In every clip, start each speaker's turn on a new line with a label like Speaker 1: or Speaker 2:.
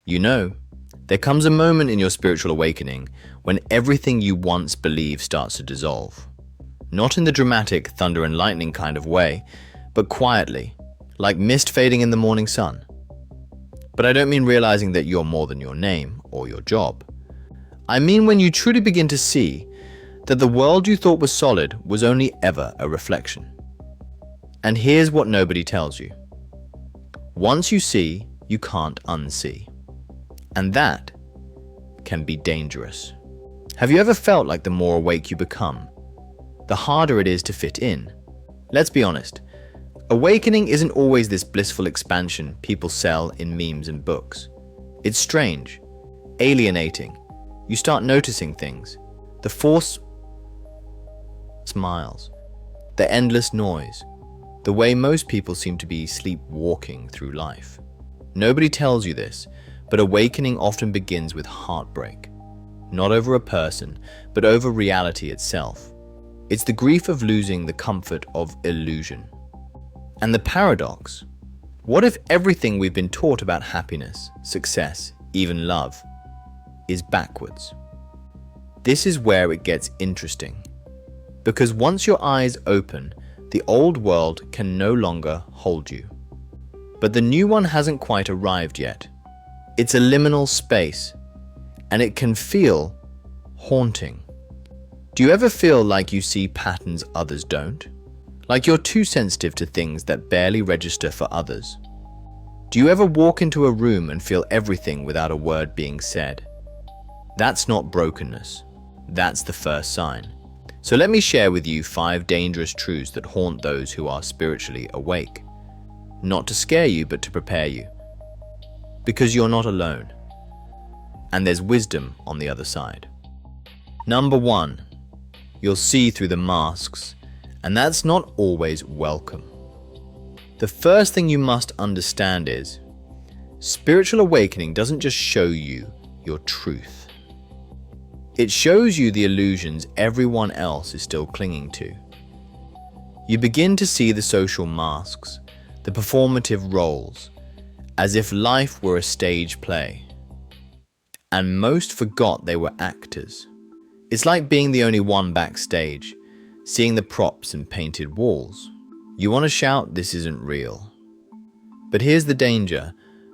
Speaker 1: You know, there comes a moment in your spiritual awakening when everything you once believed starts to dissolve. Not in the dramatic thunder and lightning kind of way, but quietly, like mist fading in the morning sun. But I don't mean realizing that you're more than your name or your job. I mean when you truly begin to see that the world you thought was solid was only ever a reflection. And here's what nobody tells you. Once you see, you can't unsee. And that can be dangerous. Have you ever felt like the more awake you become, the harder it is to fit in? Let's be honest. Awakening isn't always this blissful expansion people sell in memes and books. It's strange, alienating. You start noticing things. The forced smiles, the endless noise, the way most people seem to be sleepwalking through life. Nobody tells you this, but awakening often begins with heartbreak. Not over a person, but over reality itself. It's the grief of losing the comfort of illusion. And the paradox, what if everything we've been taught about happiness, success, even love, is backwards? This is where it gets interesting. Because once your eyes open, the old world can no longer hold you. But the new one hasn't quite arrived yet. It's a liminal space, and it can feel haunting. Do you ever feel like you see patterns others don't? Like you're too sensitive to things that barely register for others? Do you ever walk into a room and feel everything without a word being said? That's not brokenness. That's the first sign. So let me share with you 5 dangerous truths that haunt those who are spiritually awake. Not to scare you, but to prepare you. Because you're not alone. And there's wisdom on the other side. Number 1, you'll see through the masks, and that's not always welcome. The first thing you must understand is, spiritual awakening doesn't just show you your truth. It shows you the illusions everyone else is still clinging to. You begin to see the social masks, the performative roles, as if life were a stage play. And most forgot they were actors. It's like being the only one backstage, seeing the props and painted walls. You want to shout, "This isn't real." But here's the danger.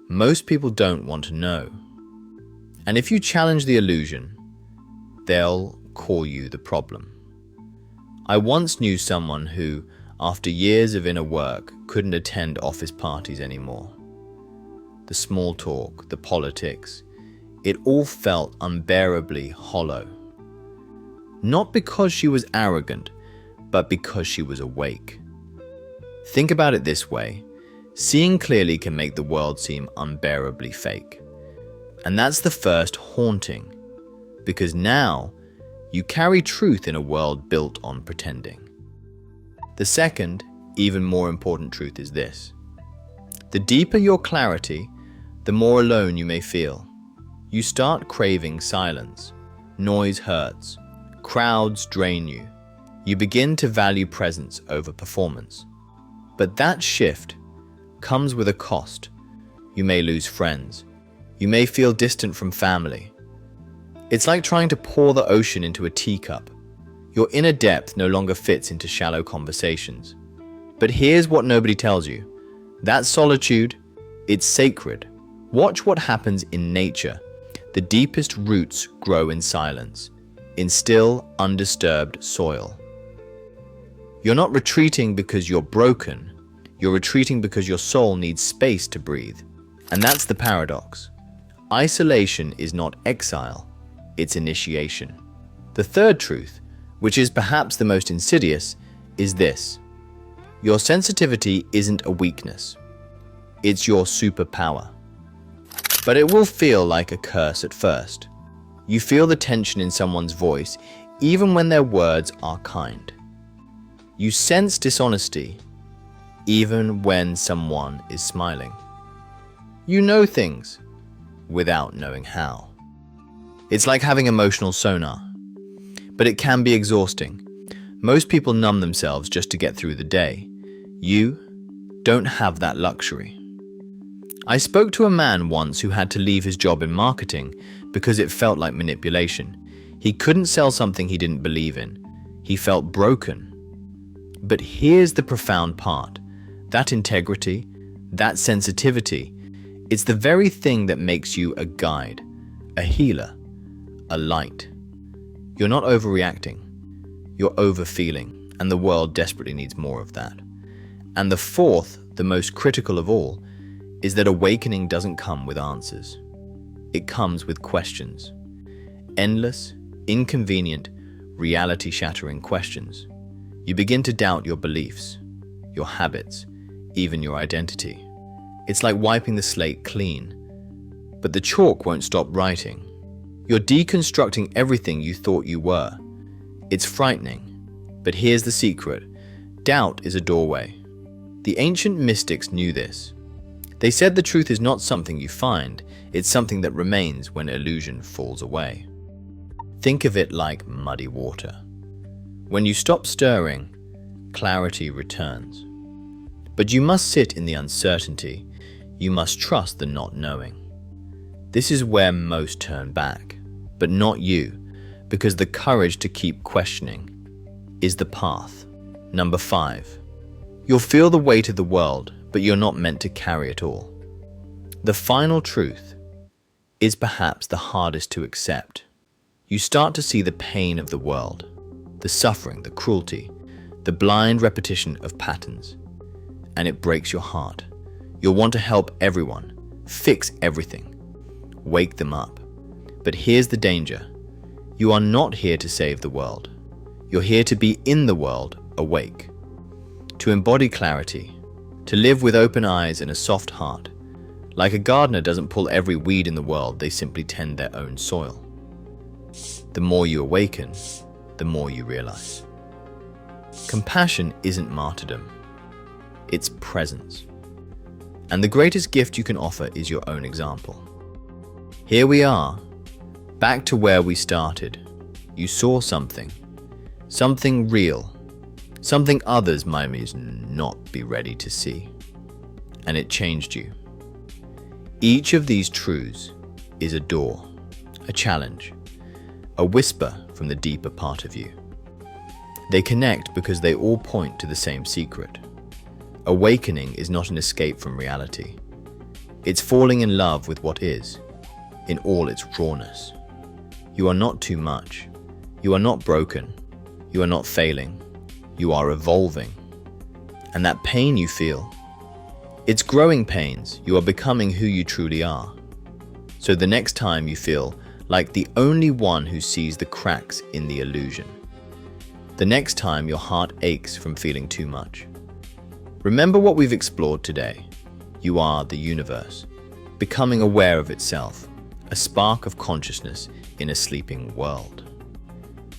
Speaker 1: Most people don't want to know. And if you challenge the illusion, they'll call you the problem. I once knew someone who, after years of inner work, couldn't attend office parties anymore. The small talk, the politics, it all felt unbearably hollow. Not because she was arrogant, but because she was awake. Think about it this way. Seeing clearly can make the world seem unbearably fake. And that's the first haunting, because now you carry truth in a world built on pretending. The second, even more important truth is this. The deeper your clarity, the more alone you may feel. You start craving silence. Noise hurts. Crowds drain you. You begin to value presence over performance. But that shift comes with a cost. You may lose friends. You may feel distant from family. It's like trying to pour the ocean into a teacup. Your inner depth no longer fits into shallow conversations. But here's what nobody tells you. That solitude, it's sacred. Watch what happens in nature. The deepest roots grow in silence, in still, undisturbed soil. You're not retreating because you're broken. You're retreating because your soul needs space to breathe. And that's the paradox. Isolation is not exile, it's initiation. The third truth, which is perhaps the most insidious, is this. Your sensitivity isn't a weakness. It's your superpower. But it will feel like a curse at first. You feel the tension in someone's voice, even when their words are kind. You sense dishonesty, even when someone is smiling. You know things without knowing how. It's like having emotional sonar, but it can be exhausting. Most people numb themselves just to get through the day. You don't have that luxury. I spoke to a man once who had to leave his job in marketing because it felt like manipulation. He couldn't sell something he didn't believe in. He felt broken. But here's the profound part. That integrity, that sensitivity, it's the very thing that makes you a guide, a healer, a light. You're not overreacting. You're overfeeling, and the world desperately needs more of that. And the fourth, the most critical of all, is that awakening doesn't come with answers. It comes with questions. Endless, inconvenient, reality-shattering questions. You begin to doubt your beliefs, your habits, even your identity. It's like wiping the slate clean. But the chalk won't stop writing. You're deconstructing everything you thought you were. It's frightening. But here's the secret. Doubt is a doorway. The ancient mystics knew this. They said the truth is not something you find, it's something that remains when illusion falls away. Think of it like muddy water. When you stop stirring, clarity returns. But you must sit in the uncertainty. You must trust the not knowing. This is where most turn back, but not you, because the courage to keep questioning is the path. Number 5. You'll feel the weight of the world, but you're not meant to carry it all. The final truth is perhaps the hardest to accept. You start to see the pain of the world, the suffering, the cruelty, the blind repetition of patterns, and it breaks your heart. You'll want to help everyone, fix everything, wake them up. But here's the danger. You are not here to save the world. You're here to be in the world, awake, to embody clarity, to live with open eyes and a soft heart. Like a gardener doesn't pull every weed in the world, they simply tend their own soil. The more you awaken, the more you realize. Compassion isn't martyrdom, it's presence. And the greatest gift you can offer is your own example. Here we are, back to where we started. You saw something real, something others might not be ready to see. And it changed you. Each of these truths is a door, a challenge, a whisper from the deeper part of you. They connect because they all point to the same secret. Awakening is not an escape from reality. It's falling in love with what is, in all its rawness. You are not too much. You are not broken. You are not failing. You are evolving. And that pain you feel, it's growing pains. You are becoming who you truly are. So the next time you feel like the only one who sees the cracks in the illusion, the next time your heart aches from feeling too much, remember what we've explored today. You are the universe, becoming aware of itself, a spark of consciousness in a sleeping world.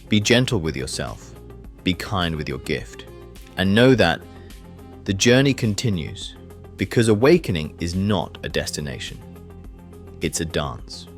Speaker 1: Be gentle with yourself, be kind with your gift, and know that the journey continues, because awakening is not a destination, it's a dance.